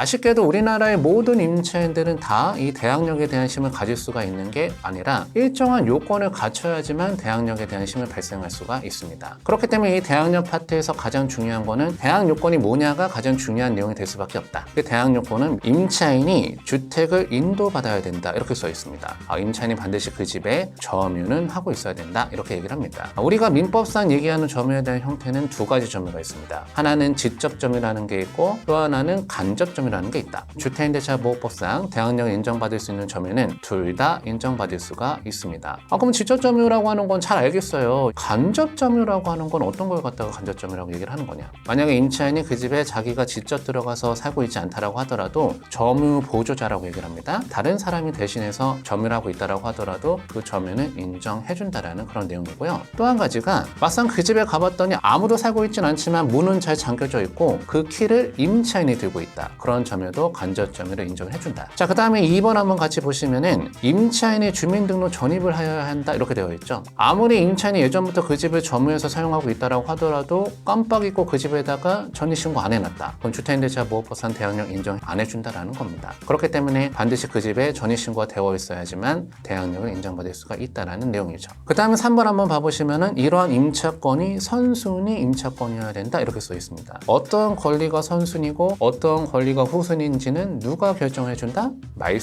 아쉽게도 우리나라의 모든 임차인들은 다 이 대항력에 대한 힘을 가질 수가 있는 게 아니라 일정한 요건을 갖춰야지만 대항력에 대한 힘을 발생할 수가 있습니다. 그렇기 때문에 이 대항력 파트에서 가장 중요한 거는 대항 요건이 뭐냐가 가장 중요한 내용이 될 수밖에 없다. 그 대항 요건은 임차인이 주택을 인도받아야 된다 이렇게 써 있습니다. 임차인이 반드시 그 집에 점유는 하고 있어야 된다 이렇게 얘기를 합니다. 우리가 민법상 얘기하는 점유에 대한 형태는 두 가지 점유가 있습니다. 하나는 직접 점유라는 게 있고 또 하나는 간접 점유라는 게 있다. 주택임대차보호법상 대항력을 인정받을 수 있는 점유는 둘 다 인정받을 수가 있습니다. 그럼 직접 점유라고 하는 건 잘 알겠어요. 간접 점유라고 하는 건 어떤 걸 갖다가 간접 점유라고 얘기를 하는 거냐? 만약에 임차인이 그 집에 자기가 직접 들어가서 살고 있지 않다라고 하더라도 점유 보조자라고 얘기를 합니다. 다른 사람이 대신해서 점유를 하고 있다라고 하더라도 그 점유는 인정해준다라는 그런 내용이고요. 또 한 가지가 막상 그 집에 가봤더니 아무도 살고 있진 않지만 문은 잘 잠겨져 있고 그 키를 임차인이 들고 있다. 그런 점유도 간접 점유를 인정을 해준다. 자, 그 다음에 2번 한번 같이 보시면은 임차인이 주민등록 전입을 하여야 한다 이렇게 되어 있죠. 아무리 임차인이 예전부터 그 집을 점유해서 사용하고 있다라고 하더라도 깜빡 잊고 그 집에다가 전입신고 안 해놨다. 그럼 주택임대차보호법상 대항력 인정 안 해준다라는 겁니다. 그렇기 때문에 반드시 그 집에 전입신고가 되어 있어야지만 대항력을 인정받을 수가 있다라는 내용이죠. 그 다음에 3번 한번 봐보시면은 이러한 임차권이 선순위 임차권이어야 된다 이렇게 써 있습니다. 어떤 권리가 선순위고 어떤 권리가 후순위인지는 누가 결정해준다?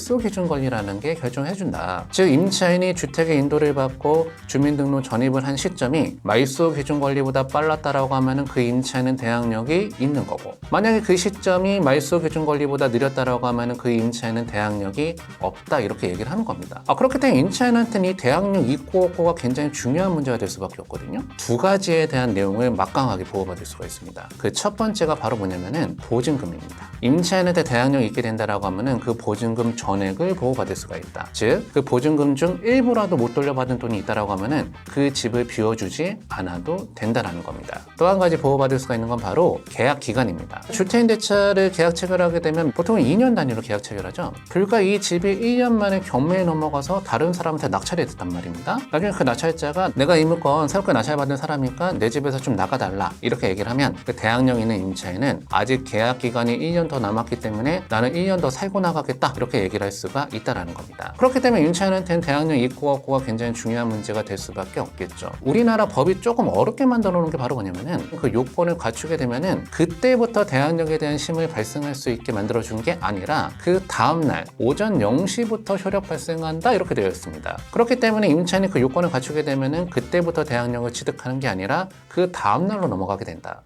말소기준권리라는 게 결정해준다. 즉 임차인이 주택의 인도를 받고 주민등록 전입을 한 시점이 말소기준권리보다 빨랐다라고 하면은 그 임차인은 대항력이 있는 거고, 만약에 그 시점이 말소기준권리보다 느렸다라고 하면은 그 임차인은 대항력이 없다 이렇게 얘기를 하는 겁니다. 그렇기 때문에 임차인한테는 이 대항력 있고 없고가 굉장히 중요한 문제가 될 수밖에 없거든요. 두 가지에 대한 내용을 막강하게 보호받을 수가 있습니다. 그 첫 번째가 바로 뭐냐면은 보증금입니다. 임차인한테 대항력이 있게 된다라고 하면은 그 보증금 전액을 보호받을 수가 있다. 즉, 그 보증금 중 일부라도 못 돌려받은 돈이 있다라고 하면은 그 집을 비워주지 않아도 된다라는 겁니다. 또 한 가지 보호받을 수가 있는 건 바로 계약 기간입니다. 주택임대차를 계약 체결하게 되면 보통 2년 단위로 계약 체결하죠. 불과 이 집이 1년 만에 경매에 넘어가서 다른 사람한테 낙찰이 됐단 말입니다. 나중에 그 낙찰자가 내가 이 물건 새롭게 낙찰받은 사람이니까 내 집에서 좀 나가달라 이렇게 얘기를 하면 그 대항력 있는 임차인은 아직 계약 기간이 1년 더 남았기 때문에 나는 1년 더 살고 나가겠다 이렇게 얘기를 할 수가 있다는 겁니다. 그렇기 때문에 임차인한테는 대항력 있고 없고가 굉장히 중요한 문제가 될 수밖에 없겠죠. 우리나라 법이 조금 어렵게 만들어 놓은 게 바로 뭐냐면은 그 요건을 갖추게 되면은 그때부터 대항력에 대한 심을 발생할 수 있게 만들어 준 게 아니라 그 다음날 오전 0시부터 효력 발생한다 이렇게 되어 있습니다. 그렇기 때문에 임차인이 그 요건을 갖추게 되면은 그때부터 대항력을 취득하는 게 아니라 그 다음날로 넘어가게 된다.